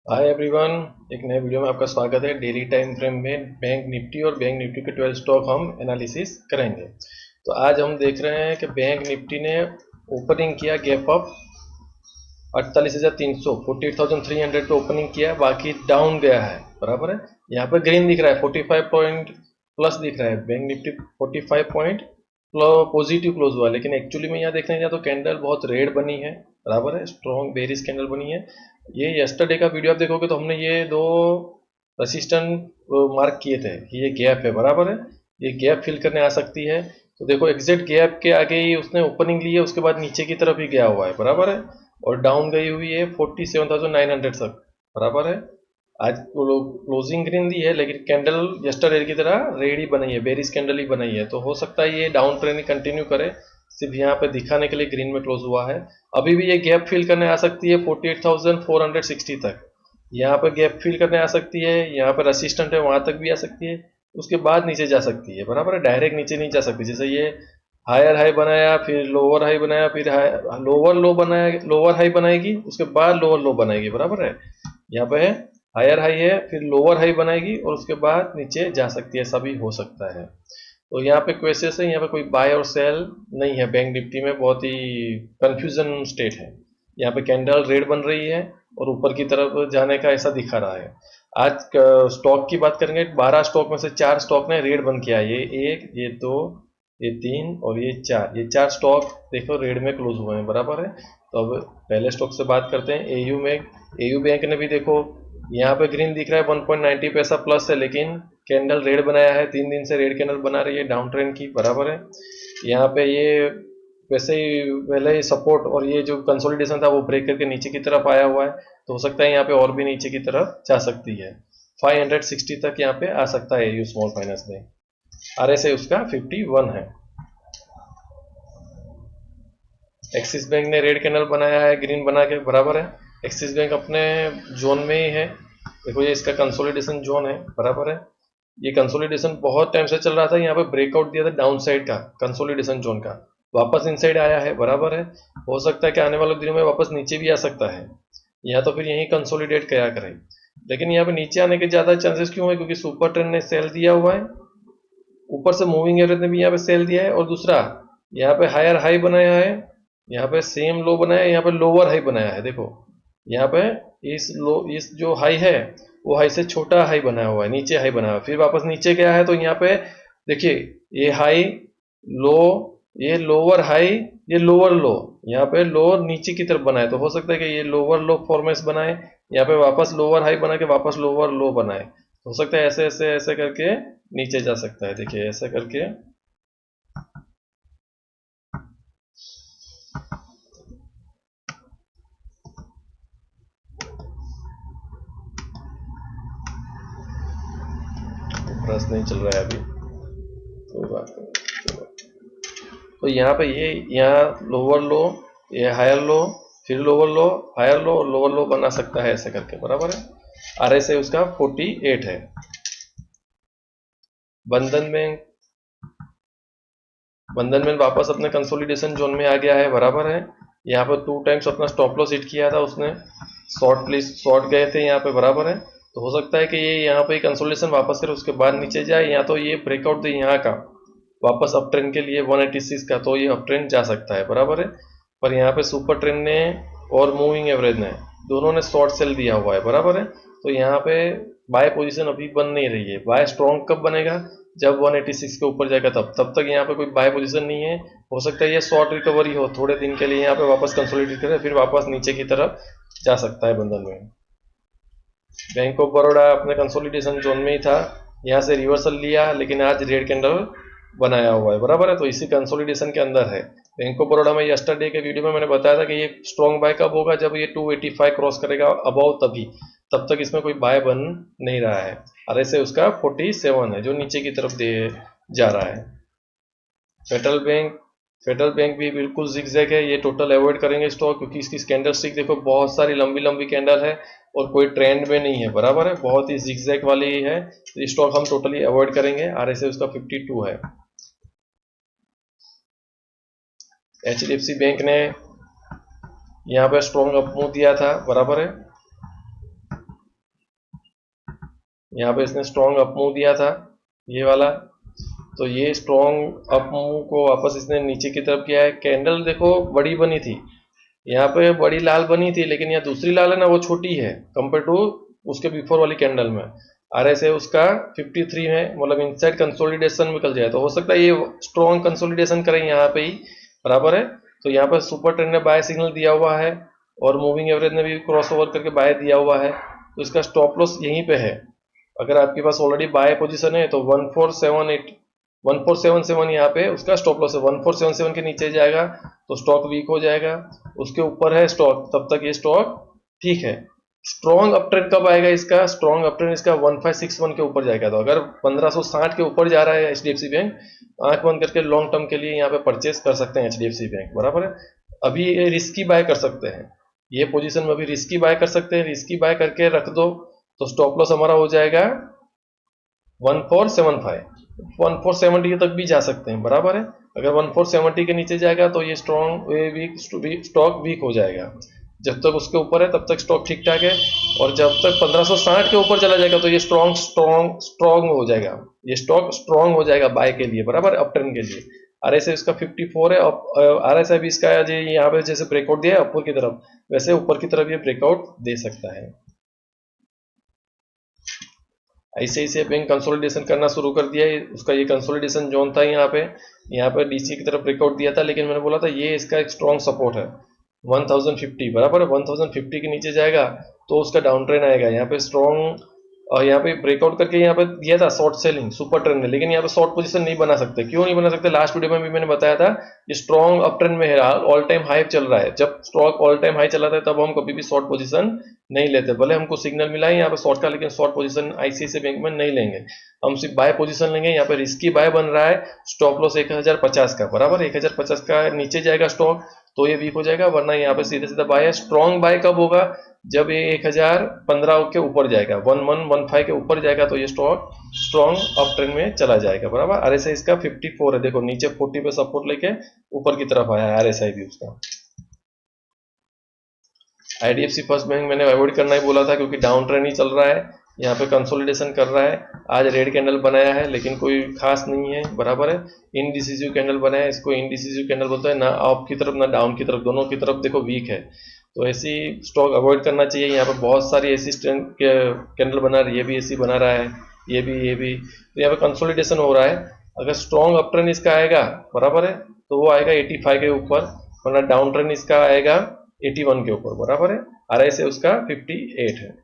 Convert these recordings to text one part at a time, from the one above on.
Hi everyone. एक नए video में आपका स्वागत है। डेली टाइम फ्रेम में बैंक निफ्टी और बैंक निफ्टी के 12 स्टॉक हम एनालिसिस करेंगे। तो आज हम देख रहे हैं कि बैंक निफ्टी ने ओपनिंग किया गैप अप 48,300 48,300 पे ओपनिंग किया, बाकी डाउन गया है। बराबर है, यहाँ पे ग्रीन दिख रहा है 45 पॉइंट प्लस दिख रहा है। Bank Nifty 45 point positive close हुआ, लेकिन एक्चुअली में यहाँ देखने जाए तो कैंडल बहुत रेड बनी है। बराबर है, स्ट्रॉन्ग बेरिश कैंडल बनी है। ये यस्टरडे का वीडियो आप देखोगे तो हमने ये दो रेसिस्टेंट मार्क किए थे कि ये गैप है। बराबर है, ये गैप फिल करने आ सकती है। तो देखो एग्जैक्ट गैप के आगे ही उसने ओपनिंग ली है, उसके बाद नीचे की तरफ ही गया हुआ है। बराबर है, और डाउन गई हुई है 47,900 तक। बराबर है, आज क्लोजिंग ग्रीन दी है, लेकिन कैंडल यस्टरडे की तरह रेड ही बनाई है, बेरिश कैंडल ही बनाई है। तो हो सकता है ये डाउन ट्रेंड कंटिन्यू करे, सिर्फ यहाँ पे दिखाने के लिए ग्रीन में क्लोज हुआ है। अभी भी ये गैप फिल करने आ सकती है 48,460 तक। यहाँ पे गैप फिल करने आ सकती है, यहाँ पे रेसिस्टेंट है वहां तक भी आ सकती है, उसके बाद नीचे जा सकती है। बराबर है, डायरेक्ट नीचे नहीं जा सकती। जैसे ये हायर हाई बनाया, फिर लोअर हाई बनाया, फिर लोअर लो बनाया, लोअर हाई बनाएगी, उसके बाद लोअर लो बनाएगी। बराबर है, यहाँ पे है हायर हाई है, फिर लोअर हाई बनाएगी और उसके बाद नीचे जा सकती है। ऐसा भी हो सकता है। तो यहाँ पे क्वेश्चन है, यहाँ पे कोई बाय और सेल नहीं है। बैंक निफ्टी में बहुत ही कंफ्यूजन स्टेट है। यहाँ पे कैंडल रेड बन रही है और ऊपर की तरफ जाने का ऐसा दिखा रहा है। आज स्टॉक की बात करेंगे, 12 स्टॉक में से 4 स्टॉक ने रेड बंद किया। ये एक, ये दो, ये तीन और ये चार। ये 4 स्टॉक देखो रेड में क्लोज हुए हैं। बराबर है, तो अब पहले स्टॉक से बात करते हैं। एयू में, एयू बैंक ने भी देखो यहाँ पे ग्रीन दिख रहा है, 1.90 पैसा प्लस है, लेकिन कैंडल रेड बनाया है। 3 दिन से रेड कैंडल बना रही है डाउन ट्रेंड की। बराबर है, यहाँ पे ये वैसे ही पहले ही सपोर्ट और ये जो कंसोलिडेशन था वो ब्रेक करके नीचे की तरफ आया हुआ है। तो हो सकता है यहाँ पे और भी नीचे की तरफ जा सकती है। 560 तक यहाँ पे आ सकता है। You small finance bank, RSI उसका 51 है। एक्सिस बैंक ने रेड कैंडल बनाया है ग्रीन बना के। बराबर है, एक्सिस बैंक अपने जोन में ही है। देखो ये इसका कंसोलिडेशन जोन है। बराबर है, ये कंसोलिडेशन बहुत टाइम से चल रहा था। यहाँ पे ब्रेकआउट दिया था डाउन साइड का, कंसोलिडेशन जोन का, वापस इनसाइड आया है। बराबर है, हो सकता है कि आने वाले दिनों में वापस नीचे भी आ सकता है, या तो फिर यहीं कंसोलिडेट क्या करे। लेकिन यहाँ पे नीचे आने के ज्यादा चांसेस क्यों है? क्योंकि सुपर ट्रेंड ने सेल दिया हुआ है, ऊपर से मूविंग एवरेज ने भी यहाँ पे सेल दिया है, और दूसरा यहाँ पे हायर हाई बनाया है, यहाँ पे सेम लो बनाया है, यहाँ पे लोअर हाई बनाया है। देखो यहाँ पे इस जो हाई है वो हाई से छोटा हाई बनाया हुआ है, नीचे हाई बनाया हुआ है, फिर वापस नीचे गया है। तो यहाँ पे देखिए ये हाई लो, ये लोअर हाई, ये लोअर लो, यहाँ पे लोअर नीचे की तरफ बनाए। तो हो सकता है कि ये लोअर लो फॉर्मेस बनाए, यहाँ पे वापस लोअर हाई बना के वापस लोअर लो बनाए। हो सकता है ऐसे ऐसे ऐसे करके नीचे जा सकता है। देखिए ऐसे करके ब्रश नहीं चल रहा है अभी, कोई बात नहीं। चलो, तो यहाँ पे ये यहाँ लोअर लो, ये हायर लो, फिर लोअर लो, हायर लो और लोअर लो बना सकता है ऐसे करके। बराबर है, RSI उसका 48 है। बंधन बैंक, बंधन बैंक वापस अपने कंसोलिडेशन जोन में आ गया है। बराबर है, यहाँ पर 2 टाइम्स अपना स्टॉप लॉस हिट किया था उसने, शॉर्ट प्लीज शॉर्ट गए थे यहाँ पे। बराबर है, तो हो सकता है कि ये यहाँ पे कंसोलिडेशन वापस करे, उसके बाद नीचे जाए, या तो ये ब्रेकआउट दे यहाँ का वापस अप ट्रेंड के लिए 186 का, तो ये अप ट्रेंड जा सकता है। बराबर है, पर यहाँ पे सुपर ट्रेंड ने और मूविंग एवरेज ने दोनों ने शॉर्ट सेल दिया हुआ है। बराबर है, तो यहाँ पे बाय पोजीशन अभी बन नहीं रही है। बाय स्ट्रॉन्ग कब बनेगा? जब 186 के ऊपर जाएगा, तब तक यहाँ पे कोई बाय पोजीशन नहीं है। हो सकता है ये शॉर्ट रिकवरी हो थोड़े दिन के लिए, यहाँ पे वापस कंसोलिडेट करे, फिर वापस नीचे की तरफ जा सकता है बंधन में। बैंक ऑफ बड़ौदा अपने कंसोलिडेशन जोन में ही था, यहाँ से रिवर्सल लिया, लेकिन आज रेड कैंडल बनाया हुआ है। बराबर है, तो इसी कंसोलिडेशन के अंदर है। बैंक ऑफ बड़ौदा में यस्टरडे के वीडियो में मैंने बताया था कि ये स्ट्रॉन्ग बाय कब होगा? जब ये 285 क्रॉस करेगा अबाउ, तभी। तब तक इसमें कोई बाय बन नहीं रहा है। और ऐसे उसका 47 है जो नीचे की तरफ दे जा रहा है। फेडरल बैंक, फेडरल बैंक भी बिल्कुल जिगजैग है। ये टोटल अवॉइड करेंगे स्टॉक, क्योंकि इसकी कैंडल स्टिक देखो बहुत सारी लंबी लंबी कैंडल है और कोई ट्रेंड में नहीं है। बराबर है, बहुत ही जिगजैग वाली है, तो स्टॉक हम टोटली अवॉइड करेंगे। RSI उसका 52 है। HDFC बैंक ने यहाँ पे स्ट्रॉन्ग अप मूव दिया था। बराबर है, यहाँ पे इसने स्ट्रॉन्ग अप मूव दिया था ये वाला, तो ये स्ट्रॉन्ग अप मूव को वापस इसने नीचे की तरफ किया है। कैंडल देखो बड़ी बनी थी, यहाँ पे बड़ी लाल बनी थी, लेकिन यहाँ दूसरी लाल है ना वो छोटी है कंपेयर टू उसके बिफोर वाली कैंडल में। RS है उसका 53 है, मतलब इनसाइड कंसोलिडेशन में निकल जाए, तो हो सकता है ये स्ट्रॉन्ग कंसोलिडेशन करें यहाँ पे ही, बराबर है। तो यहाँ पर सुपर ट्रेंड ने बाय सिग्नल दिया हुआ है और मूविंग एवरेज ने भी क्रॉस ओवर करके बाय दिया हुआ है, तो इसका स्टॉप लॉस यहीं पे है। अगर आपके पास ऑलरेडी बाय पोजीशन है तो 1478 1477 यहाँ पे उसका स्टॉप लॉस है। 1477 के नीचे जाएगा तो स्टॉक वीक हो जाएगा, उसके ऊपर है स्टॉक तब तक ये स्टॉक ठीक है। स्ट्रॉन्ग अप ट्रेंड कब आएगा इसका? स्ट्रॉन्ग अप ट्रेंड इसका 1561 के ऊपर जाएगा। तो अगर 1560 के ऊपर जा रहा है HDFC बैंक, आंख बंद करके लॉन्ग टर्म के लिए यहाँ पे परचेस कर सकते हैं HDFC बैंक, बराबर है। अभी ये रिस्की बाय कर सकते हैं, ये पोजीशन में अभी रिस्की बाय कर सकते हैं, रिस्की बाय करके रख दो तो स्टॉप लॉस हमारा हो जाएगा 1475, 1470 तक भी जा सकते हैं, बराबर है। अगर 1470 के नीचे जाएगा तो ये स्टॉक वीक हो जाएगा। जब तक उसके ऊपर है तब तक स्टॉक ठीक ठाक है, और जब तक 1560 के ऊपर चला जाएगा तो ये स्ट्रॉन्ग हो जाएगा, ये स्टॉक स्ट्रॉन्ग हो जाएगा बाय के लिए, बराबर, अप ट्रेंड के लिए। RSI इसका 54 है, RSI भी इसका यहाँ पे जैसे ब्रेकआउट दिया है ऊपर की तरफ, वैसे ऊपर की तरफ ये ब्रेकआउट दे सकता है। ICICI बैंक कंसोलिडेशन करना शुरू कर दिया है, उसका ये कंसोलिडेशन जोन था यहाँ पे DC की तरफ ब्रेकआउट दिया था, लेकिन मैंने बोला था ये इसका एक स्ट्रॉन्ग सपोर्ट है 1050, बराबर है। 1050 के नीचे जाएगा तो उसका डाउन ट्रेंड आएगा, यहाँ पे स्ट्रॉन्ग, और यहाँ पे ब्रेकआउट करके यहाँ पे दिया था शॉर्ट सेलिंग सुपर ट्रेंड ने, लेकिन यहाँ पे शॉर्ट पोजीशन नहीं बना सकते। क्यों नहीं बना सकते? लास्ट वीडियो में भी मैंने बताया था, ये स्ट्रॉन्ग अप ट्रेंड में है, ऑल टाइम हाई चल रहा है। जब स्टॉक ऑल टाइम हाई चला था तब हम कभी भी शॉर्ट पोजीशन नहीं लेते, भले हमको सिग्नल मिला है यहाँ पे शॉर्ट का, लेकिन शॉर्ट पोजीशन ICICI बैंक में नहीं लेंगे, हम सिर्फ बाय पोजीशन लेंगे। यहाँ पे रिस्की बाय बन रहा है, स्टॉप लॉस 1050 का, बराबर। 1050 का नीचे जाएगा स्टॉक तो ये वीक हो जाएगा, वरना यहाँ पे सीधे सीधा बाय है। स्ट्रॉन्ग बाय कब होगा? जब ये 1015 के ऊपर जाएगा, 1115 के ऊपर जाएगा तो ये स्टॉक स्ट्रॉन्ग अप ट्रेंड में चला जाएगा, बराबर। RSI इसका 54 है, देखो नीचे 40 पे सपोर्ट लेके ऊपर की तरफ आया है RSI भी उसका। IDFC फर्स्ट बैंक मैंने अवॉइड करना ही बोला था, क्योंकि डाउन ट्रेंड ही चल रहा है, यहाँ पे कंसोलिडेशन कर रहा है। आज रेड कैंडल बनाया है लेकिन कोई खास नहीं है, बराबर है। इनडिसिसिव कैंडल बनाया है, इसको इनडिसिसिव कैंडल बोलते हैं, ना अप की तरफ ना डाउन की तरफ, दोनों की तरफ देखो वीक है, तो ऐसी स्टॉक अवॉइड करना चाहिए। यहाँ पे बहुत सारी ऐसी कैंडल बना रही है, ये भी ऐसी बना रहा है, ये भी, तो यहाँ पे कंसोलिडेशन हो रहा है। अगर स्ट्रॉन्ग अप ट्रेंड इसका आएगा, बराबर है, तो वो आएगा 85 के ऊपर, वरना डाउन ट्रेंड इसका आएगा 81 के ऊपर, बराबर है। RSI उसका 58 है।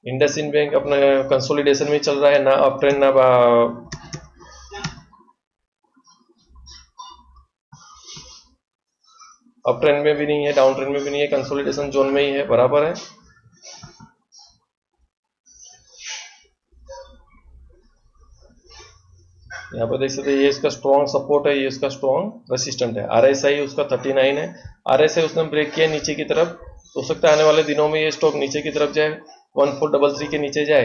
इंडसइंड बैंक अपना कंसोलिडेशन में चल रहा है, ना अप ट्रेंड ना अप ट्रेंड में भी नहीं है, डाउन ट्रेंड में भी नहीं है, कंसोलिडेशन जोन में ही है, बराबर है। यहाँ पर देख सकते हैं, ये इसका स्ट्रॉन्ग सपोर्ट है, ये इसका स्ट्रॉन्ग रेसिस्टेंट है। RSI उसका 39 है, RSI उसने ब्रेक किया नीचे की तरफ, हो सकता है आने वाले दिनों में ये स्टॉक नीचे की तरफ जाए, 1433 के नीचे जाए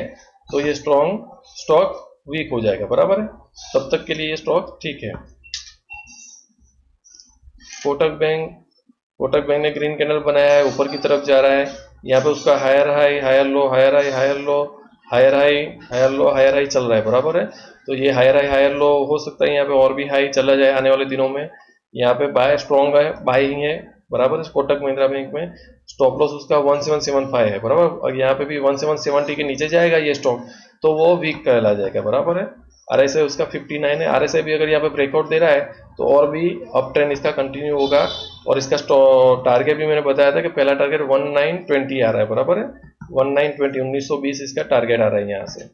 तो ये स्टॉक वीक हो जाएगा, बराबर है। तब तक के लिए ये स्टॉक ठीक है। कोटक बैंक ने ग्रीन कैंडल बनाया है, ऊपर की तरफ जा रहा है, यहाँ पे उसका higher high higher low higher high higher low higher high higher low higher high चल रहा है, बराबर है। तो ये हायर हाई हायर लो हो सकता है यहाँ पे और भी हाई चला जाए आने वाले दिनों में। यहाँ पे बाय स्ट्रॉन्ग है, बाइंग है, बराबर है। कोटक महिंद्रा बैंक में स्टॉप लॉस उसका 1775 है, बराबर। और यहाँ पे भी 1770 के नीचे जाएगा ये स्टॉक तो वो वीक कहला जाएगा, बराबर है। RSI उसका 59 है, RSI भी अगर यहाँ पे ब्रेकआउट दे रहा है तो और भी अप ट्रेंड इसका कंटिन्यू होगा। और इसका टारगेट भी मैंने बताया था कि पहला टारगेट 1920 आ रहा है, बराबर है। 1920 इसका टारगेट आ रहा है यहाँ से।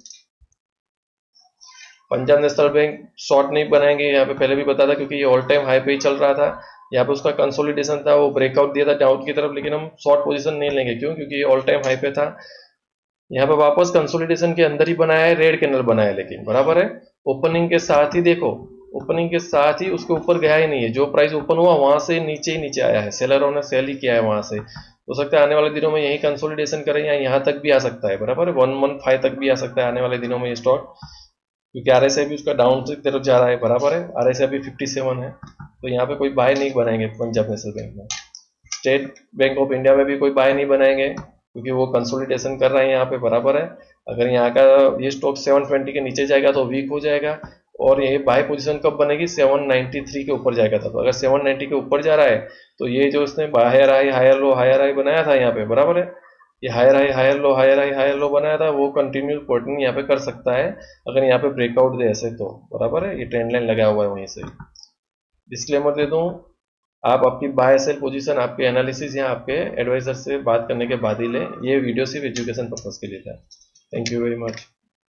पंजाब नेशनल बैंक शॉर्ट नहीं बनाएंगे, यहाँ पे पहले भी बताया था, क्योंकि ये ऑल टाइम हाई पे ही चल रहा था। यहाँ पे उसका कंसोलिडेशन था, वो ब्रेकआउट दिया था डाउन की तरफ, लेकिन हम शॉर्ट पोजीशन नहीं लेंगे, क्यों? क्योंकि ये ऑल टाइम हाई पे था। यहाँ पे वापस कंसोलिडेशन के अंदर ही बनाया है, रेड कैंडल बनाया है, लेकिन बराबर है। ओपनिंग के साथ ही देखो, ओपनिंग के साथ ही उसके ऊपर गया ही नहीं है, जो प्राइस ओपन हुआ वहां से नीचे ही नीचे आया है, सेलरों ने सेल ही किया है वहां से। हो सकता है आने वाले दिनों में यही कंसोलिडेशन करें, या यहाँ तक भी आ सकता है, बराबर है। 115 तक भी आ सकता है आने वाले दिनों में ये स्टॉक, क्योंकि RSI भी उसका डाउन की तरफ जा रहा है, बराबर है। RSI भी 57 है, तो यहाँ पे कोई बाय नहीं बनाएंगे पंजाब नेशनल बैंक में। स्टेट बैंक ऑफ इंडिया में भी कोई बाय नहीं बनाएंगे, क्योंकि वो कंसोलिडेशन कर रहा है यहाँ पे, बराबर है। अगर यहाँ का ये स्टॉक 720 के नीचे जाएगा तो वीक हो जाएगा, और ये बाय पोजीशन कब बनेगी, 793 के ऊपर जाएगा था। तो अगर 790 के ऊपर जा रहा है तो ये जो उसने हायर हाई बनाया था यहाँ पे, बराबर है, ये हायर हाई हायर लो बनाया था, वो कंटिन्यू पॉइंटिंग यहाँ पे कर सकता है अगर यहाँ पे ब्रेकआउट दे ऐसे तो, बराबर है। ये ट्रेंड लाइन लगा हुआ है वहीं से। डिस्क्लेमर दे दूं, आप आपकी बाय सेल पोजीशन, आपके एनालिसिस या आपके एडवाइजर से बात करने के बाद ही लें। ये वीडियो सिर्फ एजुकेशन पर्पज के लिए था। Thank you very much.